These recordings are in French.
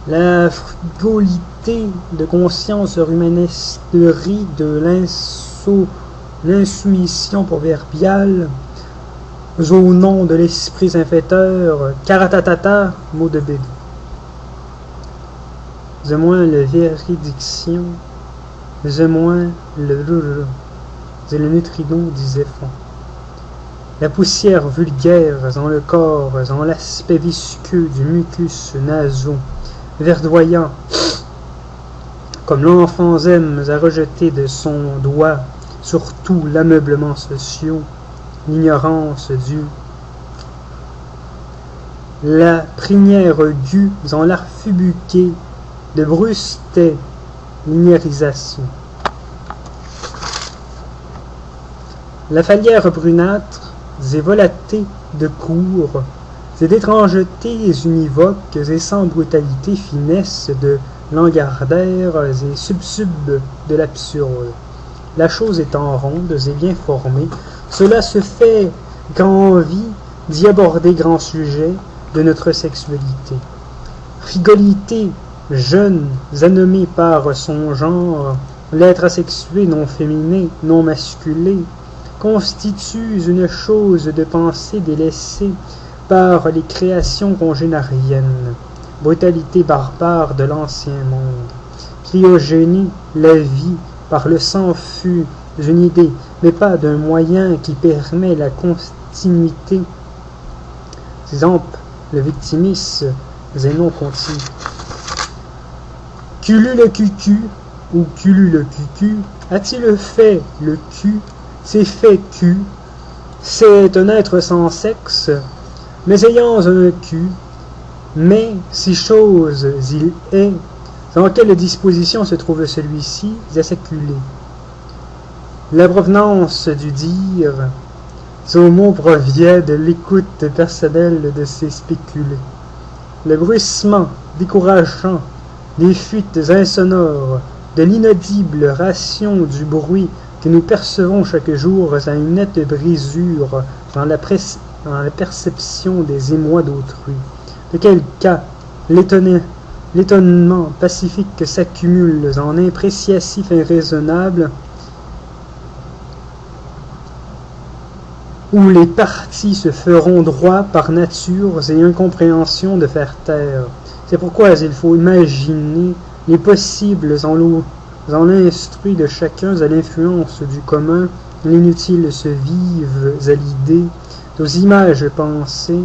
La frugalité de conscience humanisterie de l'insoumission proverbiale au nom de l'esprit infecteur, caratatata, mot de bébé. The moins le véridiction, the moins le c'est le neutrino disait fond. La poussière vulgaire dans le corps, dans l'aspect visqueux du mucus nasaux, verdoyant, comme l'enfant aime à rejeter de son doigt sur tout l'ameublement social, l'ignorance due. La prinière due dans l'arfubuquet de brusquet linéarisation. La falière brunâtre, des volatées de cours, et d'étrangetés univoques et sans brutalité finesse de langardères et subsub de l'absurde. La chose étant ronde et bien formée, cela se fait qu'envie d'y aborder grand sujet de notre sexualité. Frigolité, jeune, anommée par son genre, l'être asexué non féminin, non masculé, constitue une chose de pensée délaissée par les créations congénériennes, brutalité barbare de l'ancien monde, cryogénie, la vie, par le sang fut d'une idée, mais pas d'un moyen qui permet la continuité. Exemple, le victimisme, Zénon continue. Culu le cucu, ou culu le cucu, a-t-il fait le cul, c'est fait cul, c'est un être sans sexe, mais ayant un cul, mais si chose il est, dans quelle disposition se trouve celui-ci, éjaculé. La provenance du dire, son mot provient de l'écoute personnelle de ses spéculés. Le bruissement décourageant des fuites insonores, de l'inaudible ration du bruit que nous percevons chaque jour à une nette brisure dans la perception des émois d'autrui. De quel cas l'étonnement pacifique s'accumule en impréciatif irraisonnable, où les parties se feront droit par nature et incompréhension de faire taire. C'est pourquoi il faut imaginer les possibles en l'instruit de chacun à l'influence du commun, l'inutile se vive à l'idée, aux images pensées,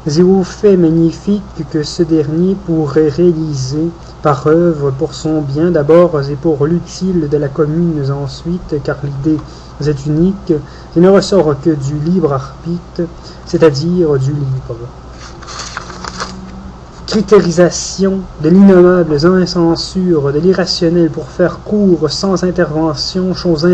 et aux faits magnifiques que ce dernier pourrait réaliser par œuvre pour son bien d'abord et pour l'utile de la commune ensuite, car l'idée est unique et ne ressort que du libre arbitre, c'est-à-dire du libre. Critérisation de l'innommable incensure de l'irrationnel pour faire court sans intervention, chose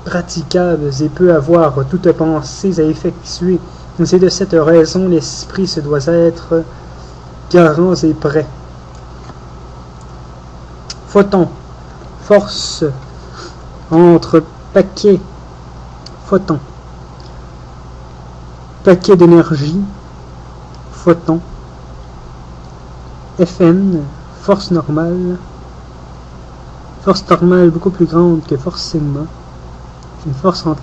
impraticable et peut avoir toute pensée à effectuer. C'est de cette raison l'esprit se doit être garant et prêt. Photon, force entre paquets, photon, paquet d'énergie, photon. Fn, force normale beaucoup plus grande que force sigma, une force entre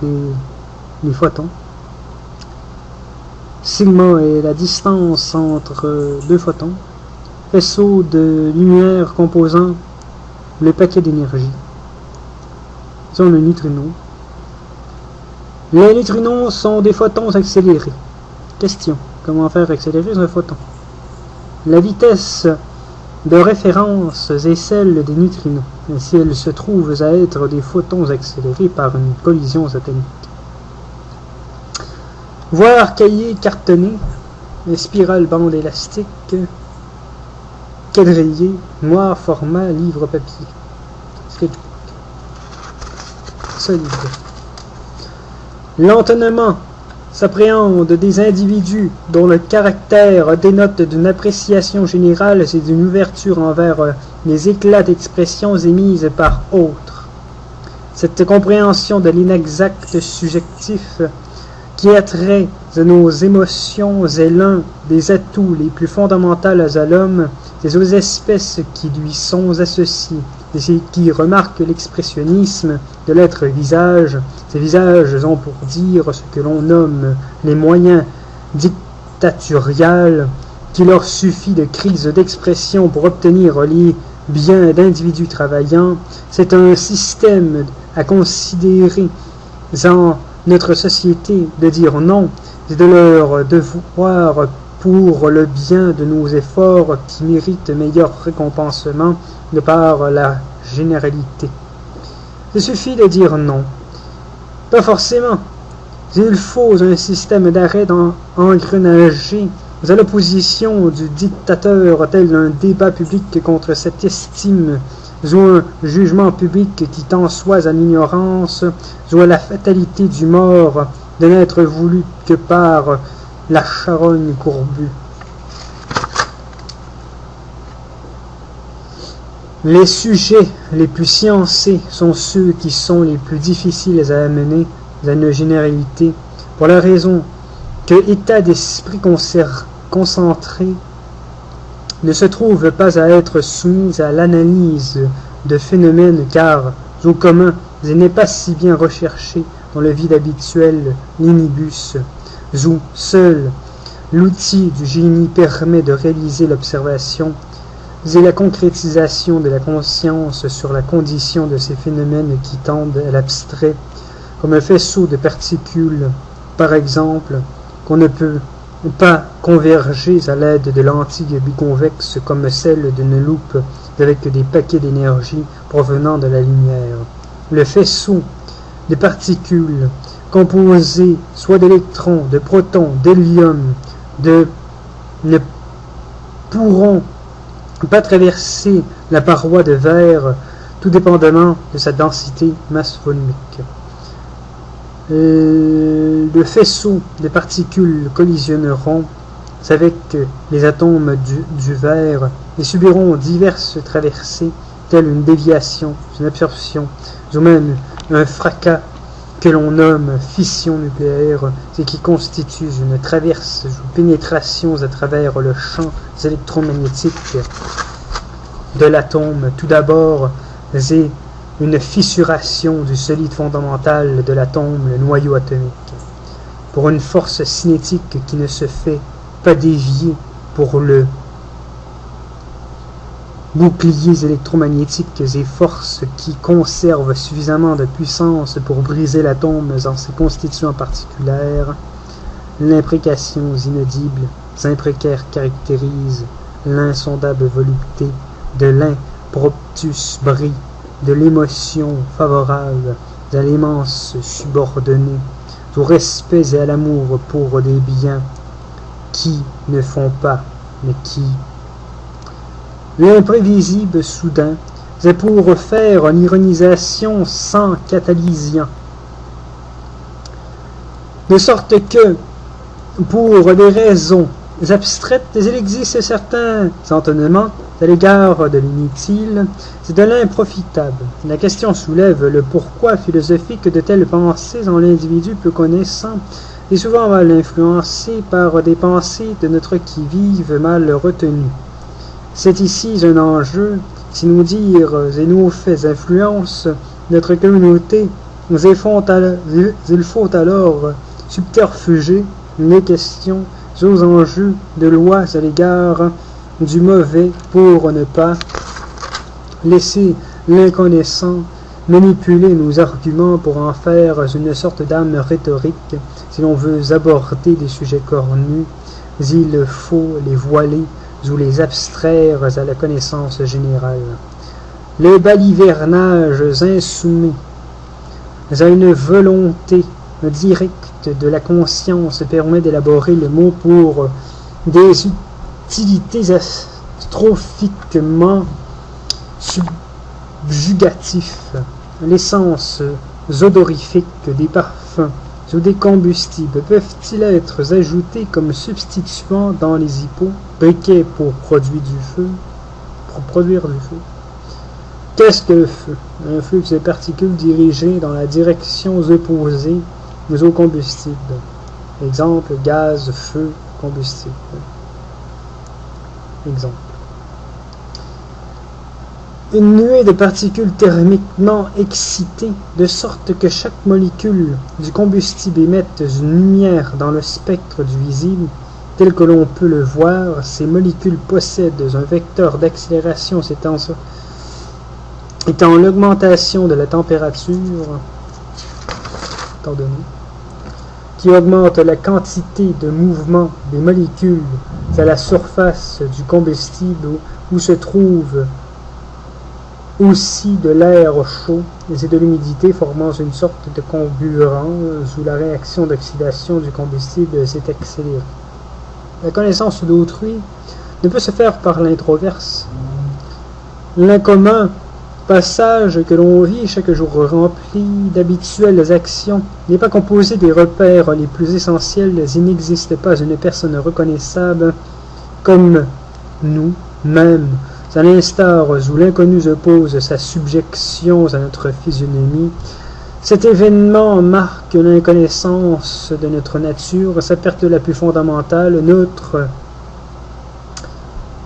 les photons. Sigma est la distance entre deux photons, faisceau de lumière composant le paquet d'énergie. Disons le neutrino. Les neutrinos sont des photons accélérés. Question, comment faire accélérer un photon? La vitesse de référence est celle des neutrinos, si elles se trouvent à être des photons accélérés par une collision atomique. Voir cahier cartonné, spirale bande élastique, quadrillé, noir format, livre papier. Sketchbook. Solide. L'entonnement s'appréhende des individus dont le caractère dénote d'une appréciation générale et d'une ouverture envers les éclats d'expressions émises par autres. Cette compréhension de l'inexact subjectif qui attrait de nos émotions est l'un des atouts les plus fondamentaux à l'homme et aux espèces qui lui sont associées, et qui remarquent l'expressionnisme de l'être visage. Ces visages ont pour dire ce que l'on nomme les moyens dictatoriales, qu'il leur suffit de crises d'expression pour obtenir les biens d'individus travaillants. C'est un système à considérer en notre société de dire non, c'est de leur devoir pour le bien de nos efforts qui méritent meilleur récompensement de par la généralité. Il suffit de dire non. Pas forcément. Il faut un système d'arrêt engrenagé à l'opposition du dictateur, tel un débat public contre cette estime, ou un jugement public qui tend soit à l'ignorance, soit à la fatalité du mort, de n'être voulu que par la charogne courbue. Les sujets les plus sciencés sont ceux qui sont les plus difficiles à amener à une généralité, pour la raison que état d'esprit concentré ne se trouve pas à être soumis à l'analyse de phénomènes, car, au commun, il n'est pas si bien recherché dans le vide habituel, l'inibus, où seul l'outil du génie permet de réaliser l'observation et la concrétisation de la conscience sur la condition de ces phénomènes qui tendent à l'abstrait, comme un faisceau de particules, par exemple, qu'on ne peut pas converger à l'aide de lentilles biconvexes comme celle d'une loupe avec des paquets d'énergie provenant de la lumière. Le faisceau de particules composées soit d'électrons, de protons, d'hélium, ne pourront pas traverser la paroi de verre, tout dépendamment de sa densité masse volumique. Le faisceau de particules collisionneront avec les atomes du verre et subiront diverses traversées, telles une déviation, une absorption, ou même un fracas que l'on nomme fission nucléaire, ce qui constitue une traverse ou pénétration à travers le champ électromagnétique de l'atome. Tout d'abord, c'est une fissuration du solide fondamental de l'atome, le noyau atomique, pour une force cinétique qui ne se fait pas dévier pour le boucliers électromagnétiques et forces qui conservent suffisamment de puissance pour briser l'atome en ses constituants particulières. L'imprécation inaudible, imprécaire caractérise l'insondable volupté de l'impromptus bris, de l'émotion favorable, de l'immense subordonnée, au respect et à l'amour pour des biens qui ne font pas, mais qui. L'imprévisible soudain, c'est pour faire une ironisation sans catalysien. De sorte que, pour des raisons abstraites, il existe certains entonnements à l'égard de l'inutile, c'est de l'improfitable. La question soulève le pourquoi philosophique de telles pensées en l'individu peu connaissant, et souvent mal influencé par des pensées de notre qui-vive mal retenues. C'est ici un enjeu, si nos dires et nos faits influencent notre communauté, il faut alors subterfuger les questions aux enjeux de loi à l'égard du mauvais pour ne pas laisser l'inconnaissant manipuler nos arguments pour en faire une sorte d'âme rhétorique. Si l'on veut aborder des sujets cornus, il faut les voiler ou les abstraire à la connaissance générale. Les balivernages insoumis à une volonté directe de la conscience permet d'élaborer le mot pour des utilités astrophiquement subjugatifs. L'essence odorifique des parfums ou des combustibles peuvent-ils être ajoutés comme substituants dans les briquets pour produire du feu? Qu'est-ce que le feu? Un flux de particules dirigées dans la direction opposée au combustible. Exemple, gaz, feu, combustible. Exemple. une nuée de particules thermiquement excitées, de sorte que chaque molécule du combustible émette une lumière dans le spectre du visible, tel que l'on peut le voir. Ces molécules possèdent un vecteur d'accélération étant l'augmentation de la température, étant donné, qui augmente la quantité de mouvement des molécules à la surface du combustible où se trouve aussi de l'air chaud et de l'humidité, formant une sorte de comburant où la réaction d'oxydation du combustible s'est accélérée. La connaissance d'autrui ne peut se faire par l'introverse. L'incommun passage que l'on vit chaque jour rempli d'habituelles actions n'est pas composé des repères les plus essentiels. Il n'existe pas une personne reconnaissable comme nous-mêmes, à l'instar où l'inconnu oppose sa subjection à notre physionomie. Cet événement marque l'inconnaissance de notre nature, sa perte la plus fondamentale, notre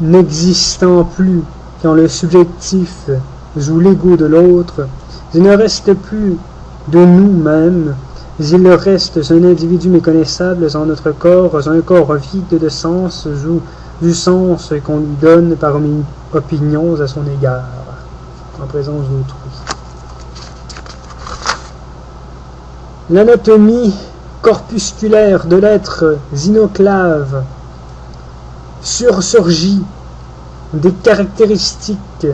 n'existant plus qu'en le subjectif ou l'ego de l'autre. Il ne reste plus de nous-mêmes, il reste un individu méconnaissable en notre corps, un corps vide de sens ou du sens qu'on lui donne parmi opinions à son égard, en présence d'autrui. L'anatomie corpusculaire de l'être zinoclave surgit des caractéristiques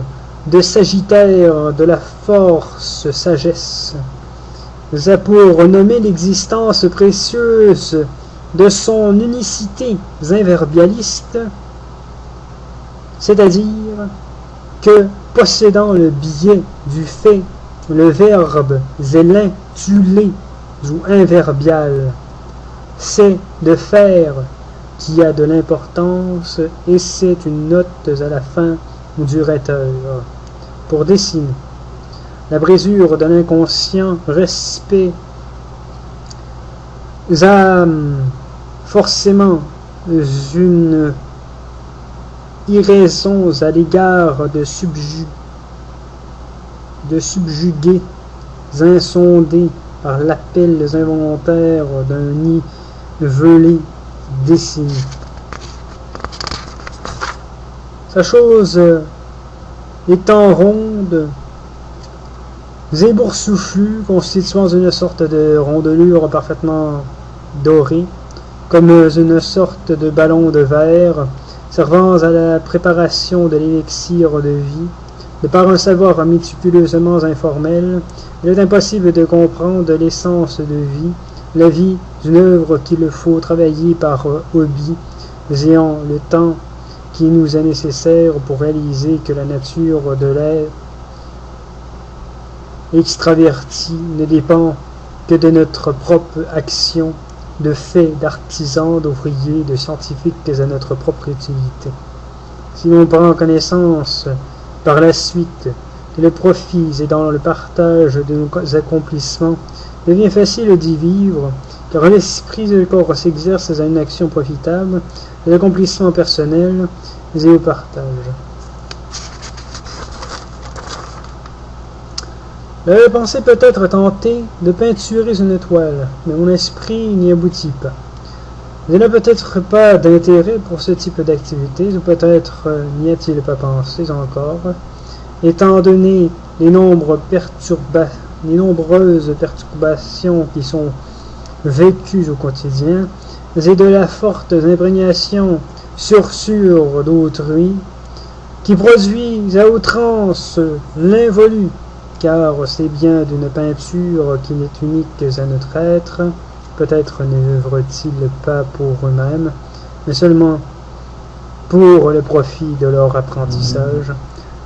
de Sagittaire de la force sagesse, a pour nommer l'existence précieuse de son unicité inverbialiste, c'est-à-dire que, possédant le biais du fait, le verbe zélin, tulé ou inverbial, c'est de faire qui a de l'importance, et c'est une note à la fin du rhéteur. Pour dessiner la brisure de l'inconscient, respect a forcément une irraison à l'égard de subjugués insondés par l'appel involontaire d'un nid velé dessiné. Sa chose étant ronde, éboursouflue, constituant une sorte de rondelure parfaitement dorée, comme une sorte de ballon de verre, servant à la préparation de l'élixir de vie. De par un savoir méticuleusement informel, il est impossible de comprendre l'essence de vie, la vie d'une œuvre qu'il faut travailler par hobby, ayant le temps qui nous est nécessaire pour réaliser que la nature de l'être extraverti ne dépend que de notre propre action, de fait d'artisans, d'ouvriers, de scientifiques à notre propre utilité. Si l'on prend connaissance par la suite que le profit est dans le partage de nos accomplissements, il devient facile d'y vivre, car l'esprit du corps s'exerce à une action profitable, à l'accomplissement personnel et au partage. J'avais pensé peut-être tenter de peinturer une toile, mais mon esprit n'y aboutit pas. Il n'a peut-être pas d'intérêt pour ce type d'activité, ou peut-être n'y a-t-il pas pensé encore, étant donné les nombreuses perturbations qui sont vécues au quotidien, et de la forte imprégnation sur d'autrui, qui produit à outrance l'involu, car c'est bien d'une peinture qui n'est unique à notre être. Peut-être n'œuvrent-ils pas pour eux-mêmes, mais seulement pour le profit de leur apprentissage.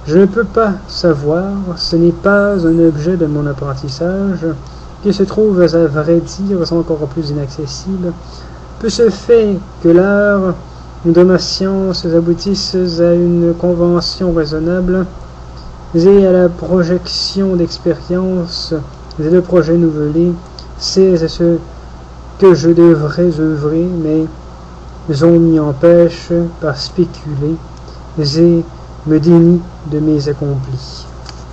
Je ne peux pas savoir, ce n'est pas un objet de mon apprentissage, qui se trouve à vrai dire encore plus inaccessible. Peu se fait que l'art de ma science aboutisse à une convention raisonnable et à la projection d'expériences et de projets nouvelés. C'est à ce que je devrais œuvrer, mais on m'y empêche par spéculer, et me dénie de mes accomplis.